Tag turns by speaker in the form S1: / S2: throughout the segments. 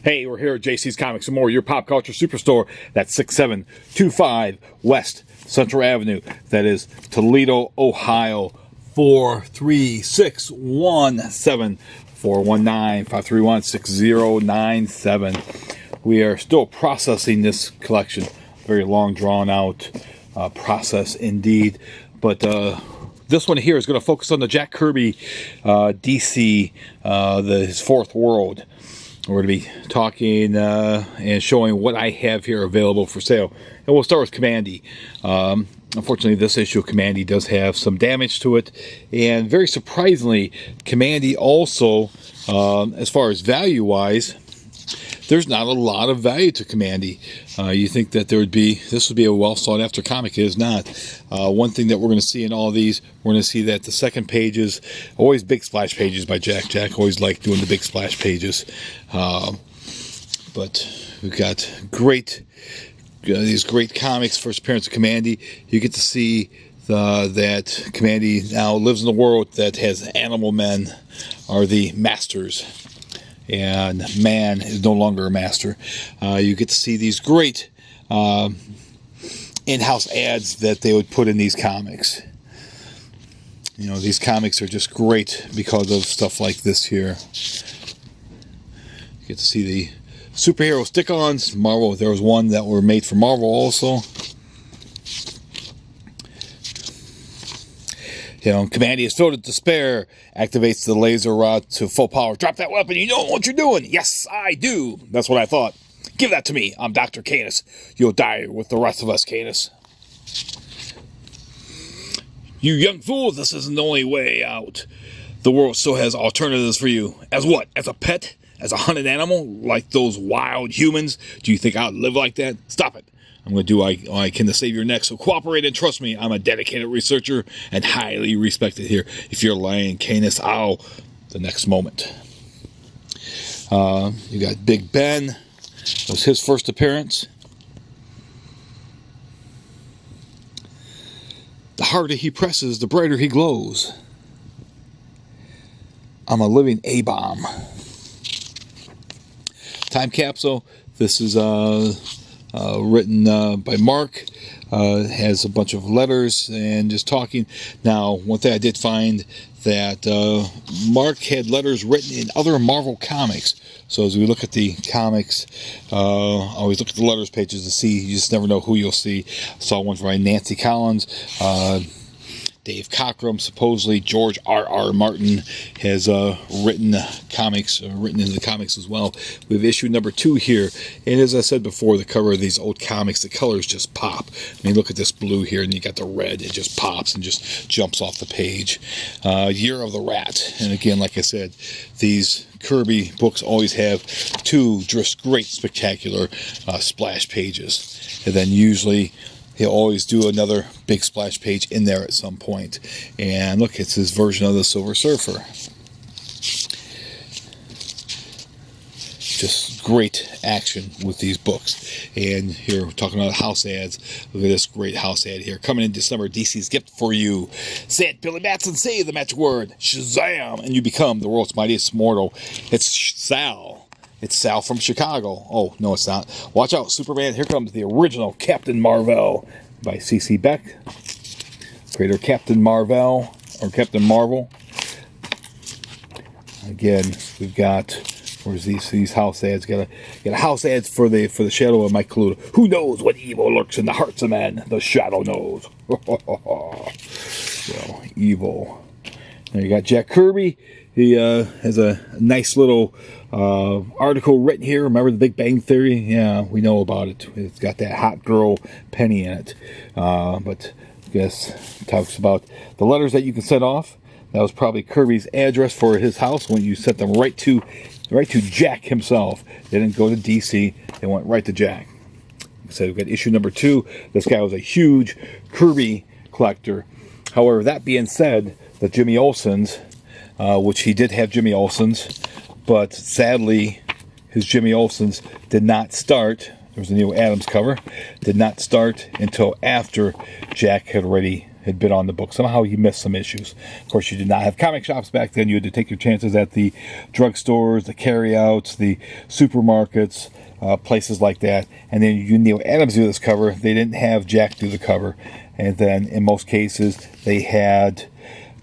S1: Hey, we're here at JC's Comics and More, your pop culture superstore. That's 6725 West Central Avenue. That is Toledo, Ohio, 43617 419-531-6097. We are still processing this collection. Very long, drawn-out process indeed. But this one here is going to focus on the Jack Kirby DC, his Fourth World. We're going to be talking and showing what I have here available for sale. And we'll start with Kamandi. Unfortunately, this issue of Kamandi does have some damage to it. And very surprisingly, Kamandi also, as far as value-wise, there's not a lot of value to Kamandi. You think that this would be a well-sought-after comic. It is not. One thing that we're going to see in all of these, we're going to see that the second pages, always big splash pages by Jack. Jack always liked doing the big splash pages. But we've got these great comics. First appearance of Kamandi. You get to see that Kamandi now lives in a world that has animal men are the masters. And man is no longer a master. You get to see these great in-house ads that they would put in these comics. You know, these comics are just great because of stuff like this here. You get to see the superhero stick-ons. Marvel, there was one that were made for Marvel also. You know, Kamandi is filled with despair, activates the laser rod to full power. Drop that weapon, you know what you're doing. Yes, I do. That's what I thought. Give that to me. I'm Dr. Canis. You'll die with the rest of us, Canis. You young fools, this isn't the only way out. The world still has alternatives for you. As what? As a pet? As a hunted animal? Like those wild humans? Do you think I'd live like that? Stop it. I'm going to do all I can to save your neck, so cooperate and trust me. I'm a dedicated researcher and highly respected here. If you're lying, Canis, I'll the next moment. You got Big Ben. That was his first appearance. The harder he presses, the brighter he glows. I'm a living A-bomb. Time Capsule. This is written by Mark. Has a bunch of letters and just talking. Now, one thing I did find that Mark had letters written in other Marvel comics. So as we look at the comics, always look at the letters pages to see. You just never know who you'll see. I saw one from Nancy Collins, Dave Cockrum. Supposedly George R.R. Martin has written comics, written into the comics as well. We have issue number 2 here, and as I said before, the cover of these old comics, the colors just pop. I mean, look at this blue here, and you got the red. It just pops and just jumps off the page. Year of the Rat, and again, like I said, these Kirby books always have 2 just great, spectacular splash pages, and then usually he'll always do another big splash page in there at some point. And look, it's his version of the Silver Surfer. Just great action with these books. And here we're talking about house ads. Look at this great house ad here. Coming in December, DC's gift for you. Say it, Billy Batson, say the magic word. Shazam! And you become the world's mightiest mortal. It's Sal. It's Sal from Chicago. Oh, no, it's not. Watch out, Superman. Here comes the original Captain Marvel by C.C. Beck. Creator Captain Marvel, or Captain Marvel. Again, we've got, where's these house ads? Got a house ads for the Shadow of Mike Kaluta. Who knows what evil lurks in the hearts of men? The Shadow knows. So, evil. Now you got Jack Kirby. He has a nice little article written here. Remember the Big Bang Theory? Yeah, we know about it. It's got that hot girl Penny in it. But I guess it talks about the letters that you can send off. That was probably Kirby's address for his house when you sent them right to Jack himself. They didn't go to DC. They went right to Jack. Like I said, we've got issue number 2. This guy was a huge Kirby collector. However, that being said, the Jimmy Olsen's, which he did have Jimmy Olsen's, but sadly his Jimmy Olsen's did not start. There was a Neil Adams cover. Did not start until after Jack had already had been on the book. Somehow he missed some issues. Of course, you did not have comic shops back then. You had to take your chances at the drugstores, the carryouts, the supermarkets, places like that. And then you knew Adams do this cover. They didn't have Jack do the cover. And then in most cases, they had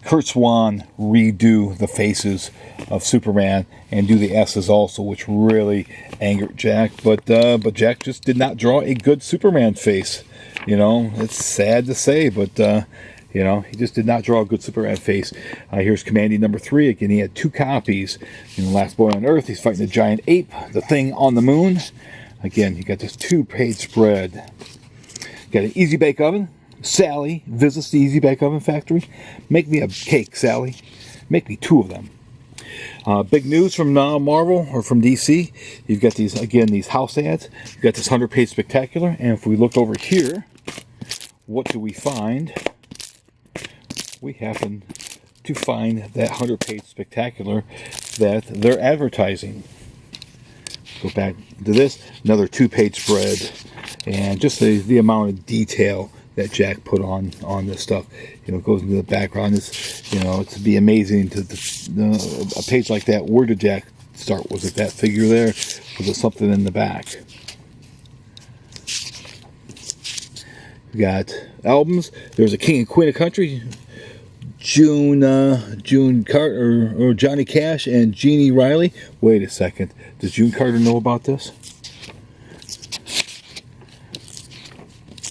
S1: Kurt Swan redo the faces of Superman and do the S's also, which really angered Jack. But Jack just did not draw a good Superman face. You know, it's sad to say, but you know, he just did not draw a good Superman face. Here's Kamandi number 3. Again, he had 2 copies. In The Last Boy on Earth, he's fighting a giant ape, the Thing on the moon. Again, you got this 2-page spread. You got an Easy Bake Oven. Sally visits the Easy Bake Oven factory. Make me a cake, Sally. Make me 2 of them. Big news from Marvel or from DC. You've got these, again, these house ads. You've got this 100-page spectacular. And if we look over here, what do we find? We happen to find that 100-page spectacular that they're advertising. Go back to this. Another 2-page spread. And just the amount of detail that Jack put on this stuff, you know, goes into the background. It's, you know, it's be amazing to a page like that. Where did Jack start? Was it that figure there? Was it something in the back? We got albums. There's a King and Queen of Country, June Carter or Johnny Cash and Jeannie Riley. Wait a second. Does June Carter know about this?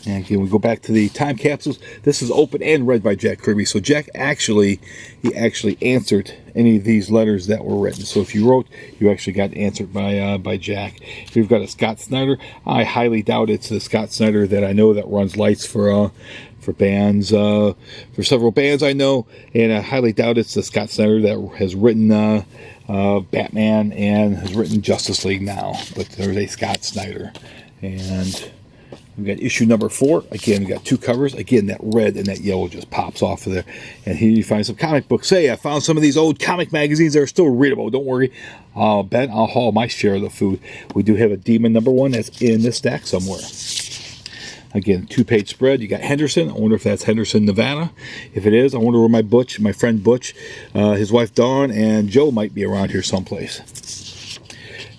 S1: And again, we go back to the time capsules. This is open and read by Jack Kirby. So Jack actually answered any of these letters that were written. So if you wrote, you actually got answered by Jack. We've got a Scott Snyder. I highly doubt it's the Scott Snyder that I know that runs lights for bands, for several bands I know, and I highly doubt it's the Scott Snyder that has written Batman and has written Justice League now. But there's a Scott Snyder, and we've got issue number 4. Again, we got 2 covers. Again, that red and that yellow just pops off of there. And here you find some comic books. Hey, I found some of these old comic magazines that are still readable. Don't worry. Ben, I'll haul my share of the food. We do have a Demon number 1 that's in this stack somewhere. Again, 2-page spread. You got Henderson. I wonder if that's Henderson, Nevada. If it is, I wonder where my friend Butch, his wife Dawn, and Joe might be around here someplace.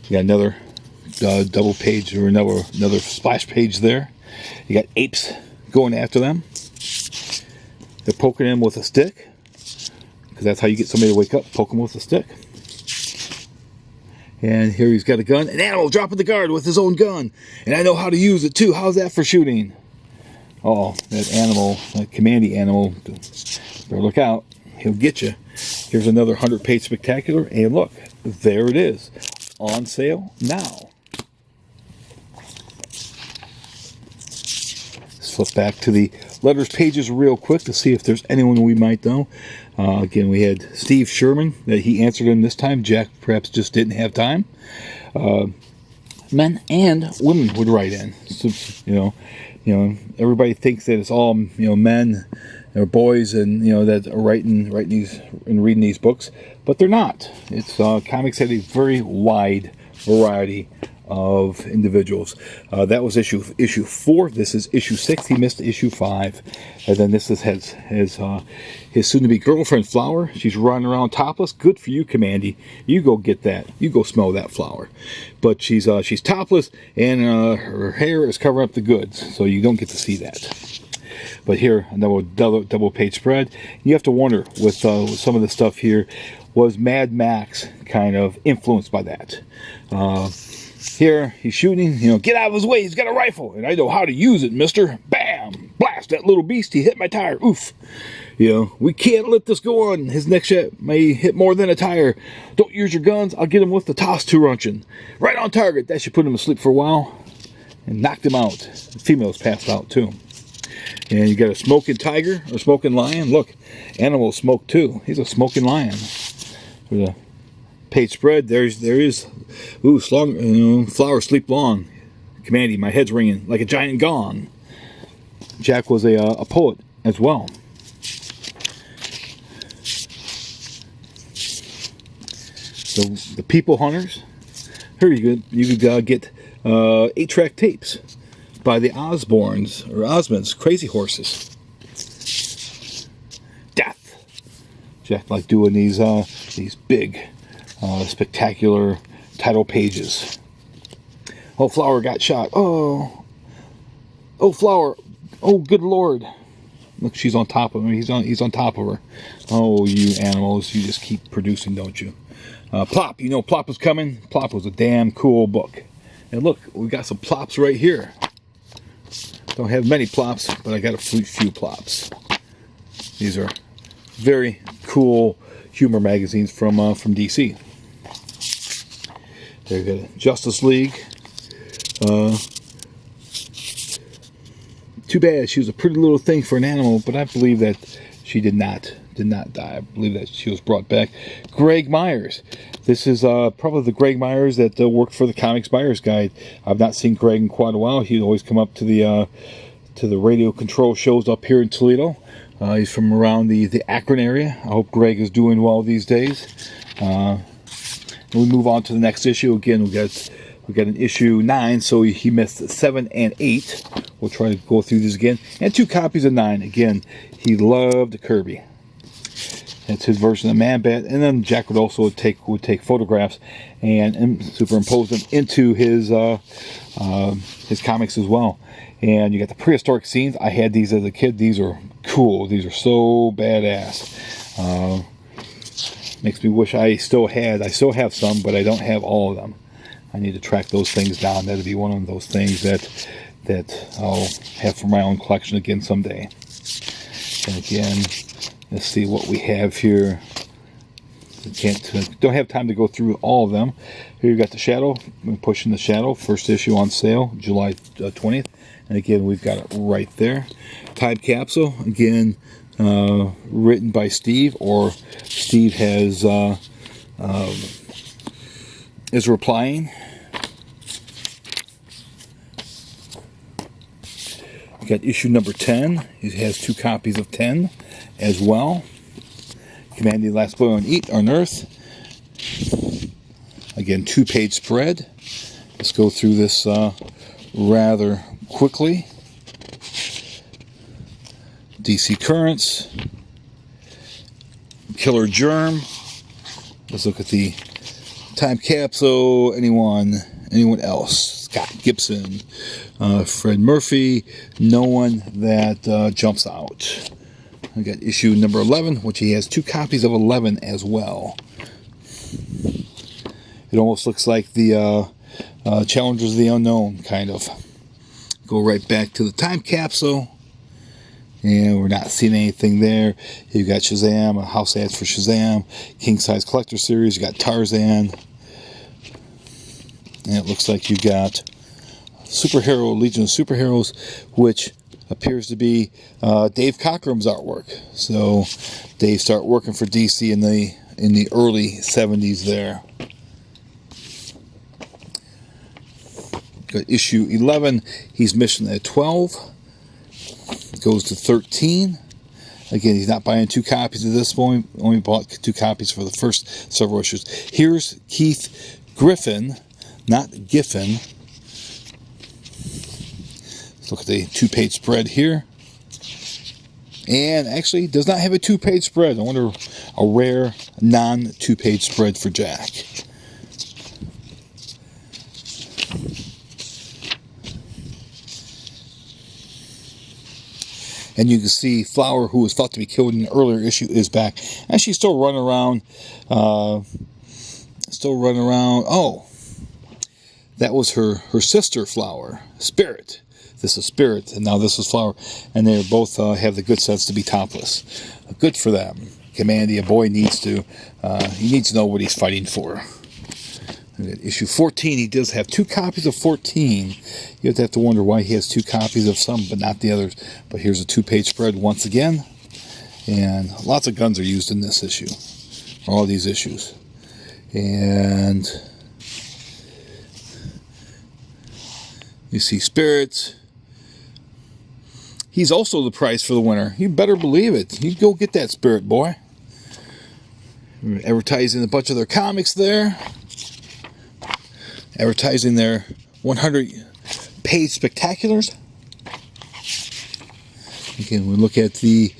S1: You got another double page or another splash page there. You got apes going after them. They're poking him with a stick, because that's how you get somebody to wake up. Poke him with a stick. And here he's got a gun. An animal dropping the guard with his own gun, and I know how to use it too. How's that for shooting? Oh, that animal, that Kamandi animal, better look out. He'll get you. Here's another 100-page spectacular, and look, there it is, on sale now. Flip back to the letters pages real quick to see if there's anyone we might know. Again, we had Steve Sherman that he answered in this time. Jack perhaps just didn't have time. Men and women would write in. So, you know, everybody thinks that it's all, you know, men or boys and, you know, that are writing these and reading these books, but they're not. It's comics had a very wide variety of individuals. That was issue 4. This is issue 6. He missed issue 5. And then this is his soon-to-be girlfriend, Flower. She's running around topless. Good for you, Kamandi. You go get that. You go smell that flower. But she's topless, and her hair is covering up the goods, so you don't get to see that. But here, another double-page spread. You have to wonder with some of the stuff here, was Mad Max kind of influenced by that? Here, he's shooting, you know, get out of his way, he's got a rifle, and I know how to use it, mister. Bam! Blast, that little beast, he hit my tire, oof. You know, we can't let this go on. His next shot may hit more than a tire. Don't use your guns, I'll get him with the toss to runcheon. Right on target, that should put him to sleep for a while. And knocked him out. The female's passed out, too. And you got a smoking tiger, or smoking lion. Look, animals smoke, too. He's a smoking lion. There's a page spread. There is, ooh, Flower sleep long. Kamandi, my head's ringing like a giant gong. Jack was a poet as well. The People Hunters. Here you could get 8-track tapes by the Osmonds, Crazy Horses. She acted like doing these big, spectacular title pages. Oh, Flower got shot. Oh, Flower. Oh, good Lord. Look, she's on top of him. He's on top of her. Oh, you animals, you just keep producing, don't you? Plop, you know Plop was coming. Plop was a damn cool book. And look, we got some Plops right here. Don't have many Plops, but I got a few Plops. These are very cool humor magazines from DC. There you go, Justice League. Too bad, she was a pretty little thing for an animal, but I believe that she did not die. I believe that she was brought back. Greg Myers. This is probably the Greg Myers that worked for the Comics Buyer's Guide. I've not seen Greg in quite a while. He'd always come up to the radio control shows up here in Toledo. He's from around the Akron area. I hope Greg is doing well these days. We move on to the next issue. Again, we got an issue 9, so he missed 7 and 8. We'll try to go through these again. And 2 copies of 9. Again, he loved Kirby. That's his version of Man-Bat. And then Jack would also take photographs and superimpose them into his comics as well. And you got the prehistoric scenes. I had these as a kid. These are cool. These are so badass. Makes me wish I still have some, but I don't have all of them. I need to track those things down. That'll be one of those things that I'll have for my own collection again someday. And again, let's see what we have here. Don't have time to go through all of them. Here you got the Shadow. I'm pushing the Shadow. First issue on sale, July 20th. And again, we've got it right there. Time Capsule. Again, written by Steve, or Steve has is replying. We got issue number 10. He has 2 copies of 10 as well. Kamandi, the Last Boy on Earth. Again, 2-page spread. Let's go through this rather quickly. DC Currents. Killer Germ. Let's look at the Time Capsule. Anyone else? Scott Gibson. Fred Murphy. No one that jumps out. I got issue number 11, which he has 2 copies of 11 as well. It almost looks like the Challengers of the Unknown, kind of. Go right back to the Time Capsule. And we're not seeing anything there. You got Shazam, a house ads for Shazam, King Size Collector Series. You got Tarzan. And it looks like you got Superhero, Legion of Superheroes, which appears to be Dave Cockrum's artwork. So Dave started working for DC in the early 70s there. Got issue 11. He's missing at 12. Goes to 13. Again, he's not buying 2 copies at this point. Only bought 2 copies for the first several issues. Here's Keith Griffin, not Giffen. Let's look at the 2-page spread here. And actually, does not have a 2-page spread. I wonder, a rare non-2-page spread for Jack. And you can see Flower, who was thought to be killed in an earlier issue, is back. And she's still running around. Oh, that was her sister, Flower. Spirit. This is Spirit, and now this is Flower. And they both have the good sense to be topless. Good for them. Kamandi, a boy needs to know what he's fighting for. Issue 14, he does have 2 copies of 14. You have to wonder why he has 2 copies of some, but not the others. But here's a 2-page spread once again. And lots of guns are used in this issue. All these issues. And you see Spirits. He's also the prize for the winner. You better believe it. You go get that Spirit, boy. Advertising a bunch of their comics there. Advertising their 100-page spectaculars. Again, we look at the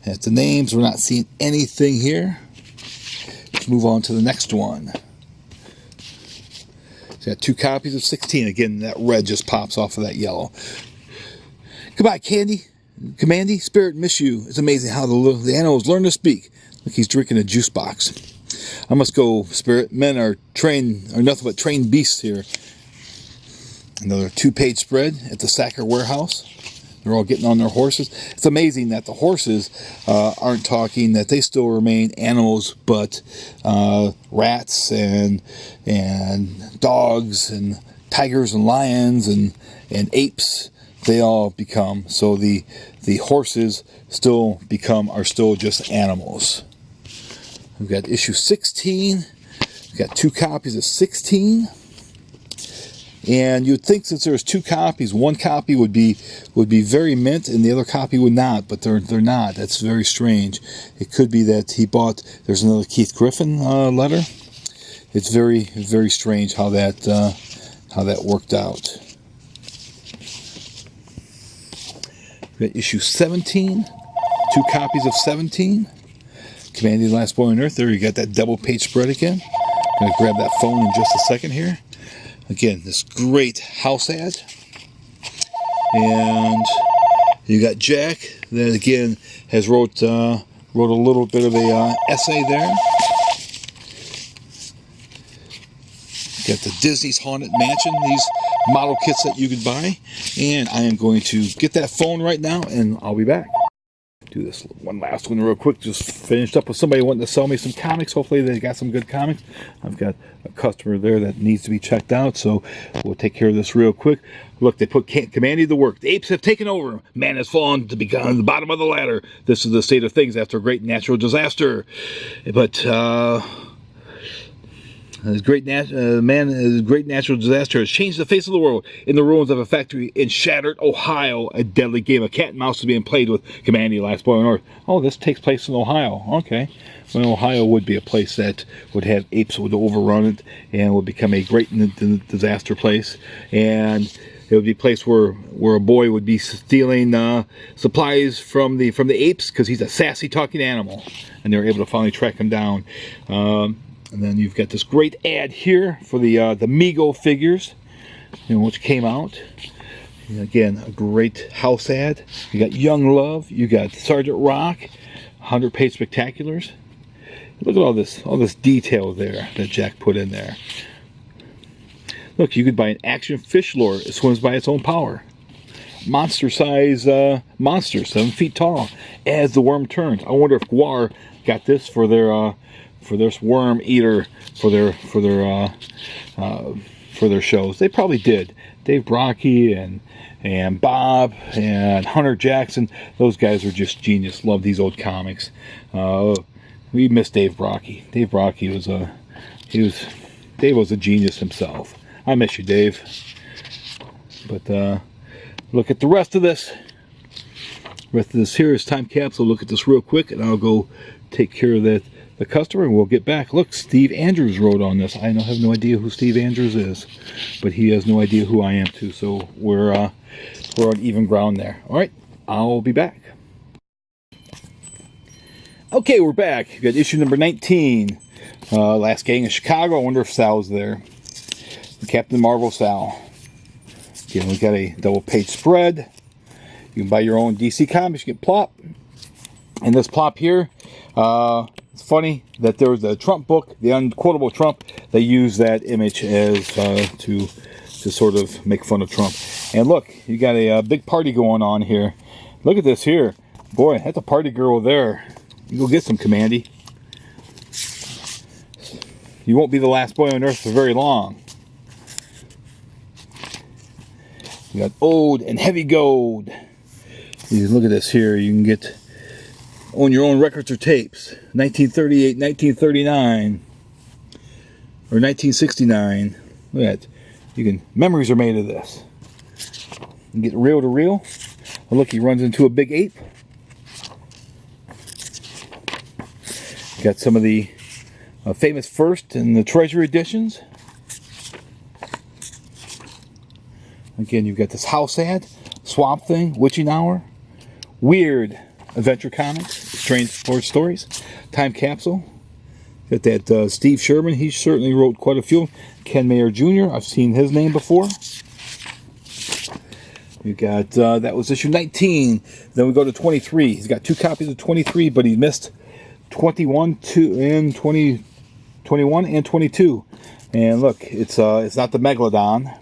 S1: That's the names. We're not seeing anything here. Let's move on to the next one. So got 2 copies of 16. Again, that red just pops off of that yellow. Goodbye, Kamandi, Spirit, miss you. It's amazing how the animals learn to speak. Look, he's drinking a juice box. I must go, Spirit. Men are nothing but trained beasts here. Another 2-page spread at the Sacker warehouse. They're all getting on their horses. It's amazing that the horses aren't talking, that they still remain animals, but rats and dogs and tigers and lions and apes, they all become. So the horses are still just animals. We've got issue 16. We've got 2 copies of 16. And you'd think since there's 2 copies, one copy would be very mint and the other copy would not, but they're not. That's very strange. It could be that he bought. There's another Keith Griffin letter. It's very, very strange how that worked out. We got issue 17, 2 copies of 17. Kamandi, the Last Boy on Earth. There you got that double-page spread again. I'm gonna grab that phone in just a second here. Again, this great house ad. And you got Jack that again has wrote a little bit of a essay there. Got the Disney's Haunted Mansion, these model kits that you could buy. And I am going to get that phone right now and I'll be back. Do this one last one real quick. Just finished up with somebody wanting to sell me some comics. Hopefully they got some good comics. I've got a customer there that needs to be checked out, so we'll take care of this real quick. Look, they put Kamandi to work. The apes have taken over. Man has fallen to become the bottom of the ladder. This is the state of things after a great natural disaster. But His great natural disaster has changed the face of the world. In the ruins of a factory in shattered Ohio, a deadly game of cat and mouse is being played with Kamandi, Last Boy on Earth. Oh, this takes place in Ohio. Okay. Well, Ohio would be a place that would have apes would overrun it and would become a great disaster place. And it would be a place where a boy would be stealing supplies from the apes because he's a sassy talking animal. And they were able to finally track him down. And then you've got this great ad here for the Mego figures, which came out. And again, a great house ad. You got Young Love. You got Sergeant Rock, 100-page spectaculars. Look at all this detail there that Jack put in there. Look, you could buy an action fish lure. It swims by its own power. Monster-size monster, 7 feet tall, as the worm turns. I wonder if Guar got this for their worm eater for their shows. They probably did. Dave Brocky and Bob and Hunter Jackson, those guys are just genius. Love these old comics. We miss Dave Brocky. Dave Brocky was a genius himself. I miss you, Dave. But look at the rest of this. The rest of this here is Time Capsule. Look at this real quick, and I'll go take care of the customer, and we'll get back. Look, Steve Andrews wrote on this. I have no idea who Steve Andrews is, but he has no idea who I am too. So we're on even ground there. All right, I'll be back. Okay, we're back. We got issue number 19. Last Gang of Chicago. I wonder if Sal's there. Captain Marvel Sal. Again, we got a double-page spread. You can buy your own DC Comics. You get plop. And this plop here, it's funny that there was a Trump book, The Unquotable Trump. They use that image as to sort of make fun of Trump. And look, you got a big party going on here. Look at this here. Boy, that's a party girl there. You go get some, Kamandi. You won't be the last boy on Earth for very long. You got old and heavy gold. You look at this here. You can own your own records or tapes. 1938, 1939, or 1969. Look at that. Memories are made of this. You can get reel to reel. Oh, look, he runs into a big ape. Got some of the famous first and the treasury editions. Again, you've got this house ad, Swamp Thing, Witching Hour, Weird Adventure Comics. transport stories. Time Capsule. Got that Steve Sherman. He certainly wrote quite a few. Ken Mayer Jr. I've seen his name before. You got, that was issue 19. Then we go to 23. He's got 2 copies of 23, but he missed 21 and 21 and 22. And look, it's not the Megalodon.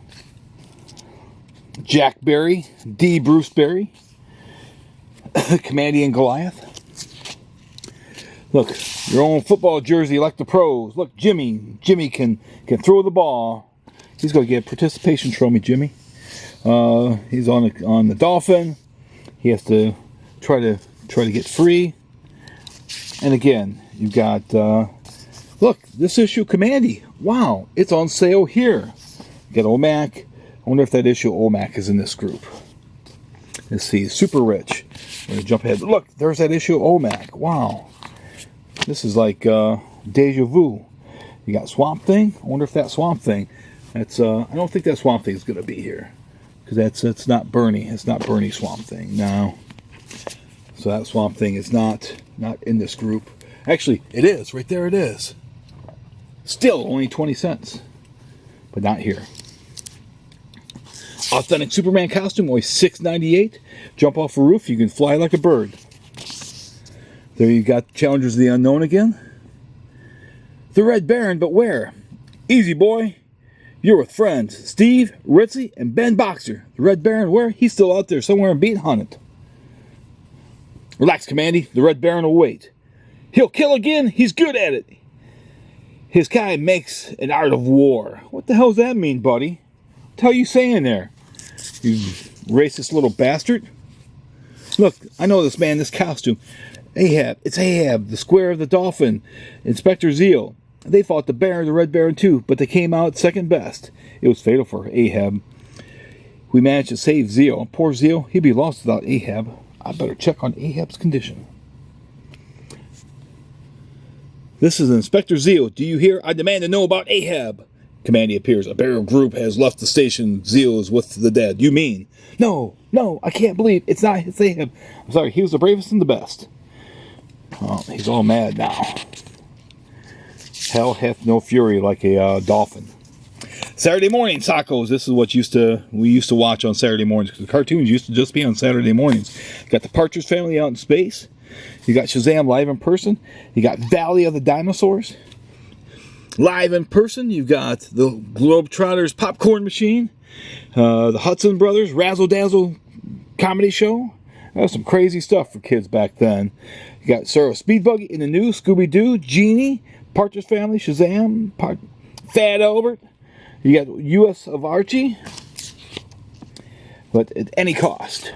S1: Jack Barry, D. Bruce Barry, Kamandi and Goliath. Look, your own football jersey like the pros. Look, Jimmy. Jimmy can throw the ball. He's going to get a participation trophy, Jimmy. He's on the Dolphin. He has to try to get free. And again, you've got look, this issue Kamandi. Wow, it's on sale here. You got OMAC. I wonder if that issue OMAC is in this group. Let's see, Super Rich. I'm gonna jump ahead. Look, there's that issue OMAC. Wow, this is like deja vu. You got Swamp Thing. I wonder if that Swamp Thing. That's I don't think that Swamp Thing is gonna be here. Because it's not Bernie. It's not Bernie Swamp Thing. No. So that Swamp Thing is not in this group. Actually, it is. Right there it is. Still only 20 cents. But not here. Authentic Superman costume, only $6.98. Jump off a roof, you can fly like a bird. There you got Challengers of the Unknown again. The Red Baron, but where? Easy, boy. You're with friends Steve, Ritzy, and Ben Boxer. The Red Baron, where? He's still out there somewhere being hunted. Relax, Kamandi. The Red Baron will wait. He'll kill again. He's good at it. His kind makes an art of war. What the hell does that mean, buddy? What the hell are you saying there? You racist little bastard. Look, I know this man, this costume. Ahab. It's Ahab, the Square of the Dolphin. Inspector Zeal. They fought the Baron, the Red Baron too, but they came out second best. It was fatal for Ahab. We managed to save Zeal. Poor Zeal, he'd be lost without Ahab. I better check on Ahab's condition. This is Inspector Zeal. Do you hear? I demand to know about Ahab. Kamandi appears. A burial group has left the station. Zeal is with the dead. You mean? No, I can't believe it's not his Ahab. I'm sorry, he was the bravest and the best. Oh, he's all mad now. Hell hath no fury like a dolphin. Saturday morning tacos. This is what we used to watch on Saturday mornings. The cartoons used to just be on Saturday mornings. You got the Partridge Family out in space. You got Shazam live in person. You got Valley of the Dinosaurs live in person. You've got the Globetrotters Popcorn Machine. The Hudson Brothers Razzle Dazzle comedy show. That was some crazy stuff for kids back then. You got Sarah Speedbuggy in the new Scooby-Doo, Genie, Partridge Family, Shazam, Fat Albert. You got U.S. of Archie. But at any cost.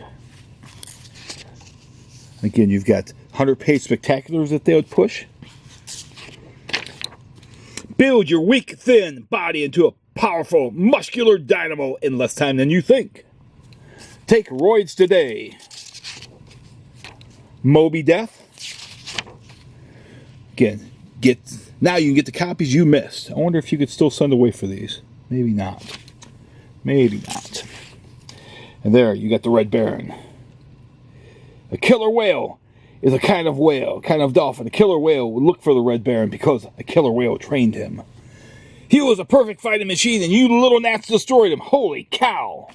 S1: Again, you've got 100-page spectaculars that they would push. Build your weak, thin body into a powerful, muscular dynamo in less time than you think. Take roids today. Moby Death. Again, now you can get the copies you missed. I wonder if you could still send away for these. Maybe not. Maybe not. And there, you got the Red Baron. A killer whale is a kind of dolphin. A killer whale would look for the Red Baron because a killer whale trained him. He was a perfect fighting machine and you little gnats destroyed him. Holy cow.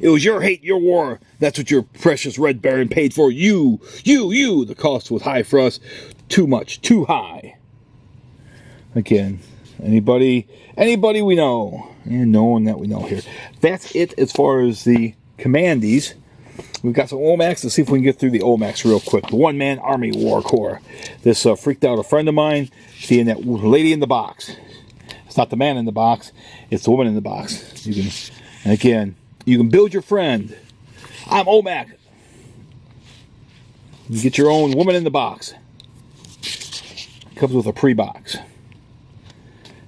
S1: It was your hate, your war. That's what your precious Red Baron paid for. You. The cost was high for us. Too much, too high. Again, anybody we know, and no one that we know here. That's it as far as the Kamandis. We've got some OMACs. Let's see if we can get through the OMACs real quick. The One-Man Army War Corps. This freaked out a friend of mine seeing that lady in the box. It's not the man in the box. It's the woman in the box. And again, you can build your friend. I'm OMAC. You get your own woman in the box. Comes with a pre-box.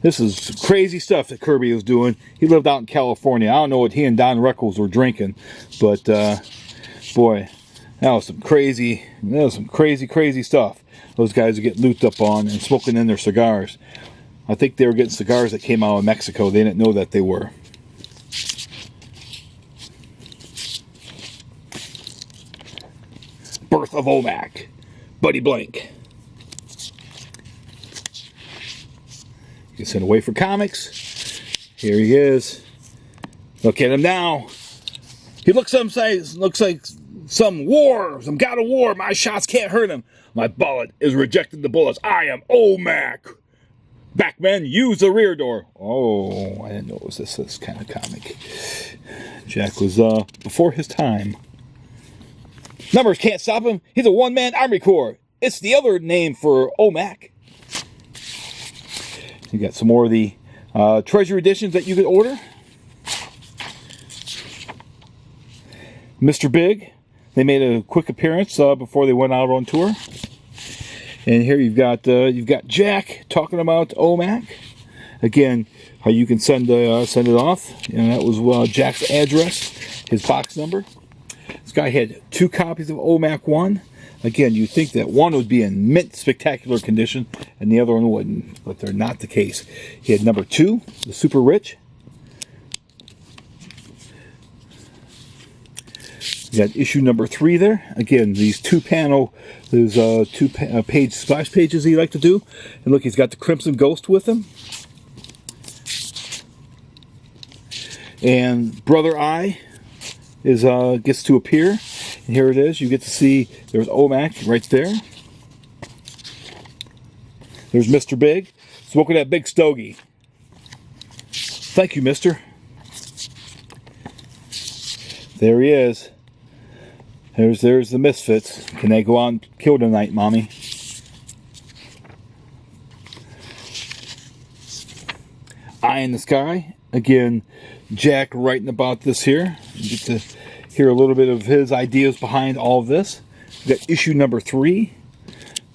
S1: This is crazy stuff that Kirby was doing. He lived out in California. I don't know what he and Don Reckles were drinking, but boy, that was some crazy stuff. Those guys are getting looped up on and smoking in their cigars. I think they were getting cigars that came out of Mexico. They didn't know that they were. Birth of OMAC. Buddy Blank. You can send away for comics. Here he is. Look at him now. He looks like some war, some god of war. My shots can't hurt him. My bullet is rejecting the bullets. I am OMAC. Backman, use the rear door. Oh, I didn't know it was this kind of comic. Jack was before his time. Numbers can't stop him. He's a one-man Army Corps. It's the other name for OMAC. You got some more of the treasure editions that you could order. Mr. Big. They made a quick appearance before they went out on tour. And here you've got Jack talking about OMAC. Again, how you can send it off. And that was Jack's address, his box number. This guy had 2 copies of OMAC 1. Again, you'd think that one would be in mint spectacular condition and the other one wouldn't, but they're not the case. He had number 2, the Super Rich. You got issue number 3 there. Again, these 2-panel, there's 2-page splash pages he liked to do. And look, he's got the Crimson Ghost with him. And Brother Eye is gets to appear. And here it is. You get to see there's OMAC right there. There's Mr. Big smoking that big stogie. Thank you, mister. There he is. There's the Misfits. Can they go out and kill tonight, mommy? Eye in the Sky. Again, Jack writing about this here. You get to hear a little bit of his ideas behind all of this. We got issue number 3.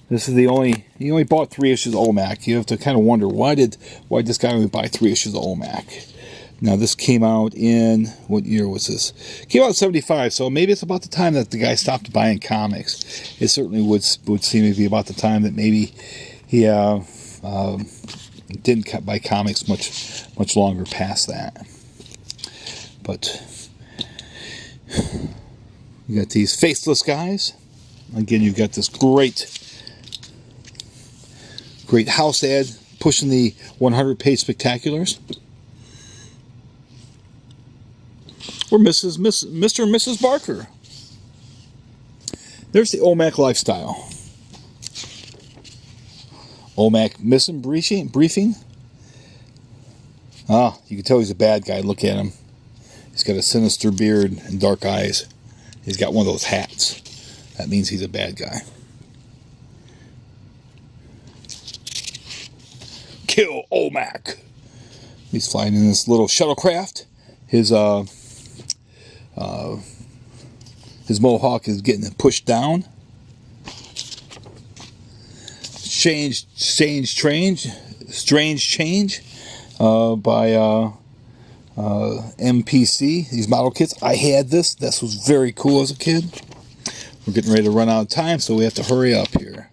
S1: This is he only bought 3 issues of OMAC. You have to kind of wonder why this guy only buy 3 issues of OMAC. Now this came out in, what year was this? Came out in 75, so maybe it's about the time that the guy stopped buying comics. It certainly would seem to be about the time that maybe he didn't buy comics much longer past that. But you got these faceless guys. Again, you've got this great house ad pushing the 100-page spectaculars. Or Mr. and Mrs. Barker. There's the OMAC lifestyle. OMAC missing briefing. Ah, you can tell he's a bad guy. Look at him. He's got a sinister beard and dark eyes. He's got one of those hats. That means he's a bad guy. Kill OMAC. He's flying in this little shuttlecraft. His mohawk is getting pushed down. Strange Change by MPC. These model kits. I had this. This was very cool as a kid. We're getting ready to run out of time, so we have to hurry up here.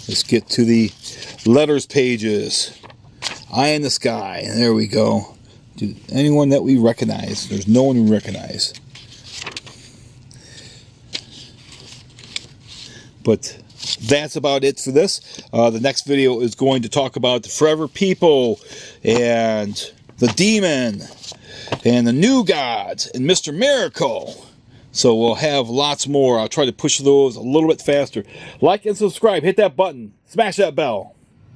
S1: Let's get to the letters pages. Eye in the Sky. And there we go. Dude, anyone that we recognize. There's no one we recognize. But that's about it for this. The next video is going to talk about the Forever People and the Demon and the New Gods and Mr. Miracle. So we'll have lots more. I'll try to push those a little bit faster. Like and subscribe. Hit that button. Smash that bell.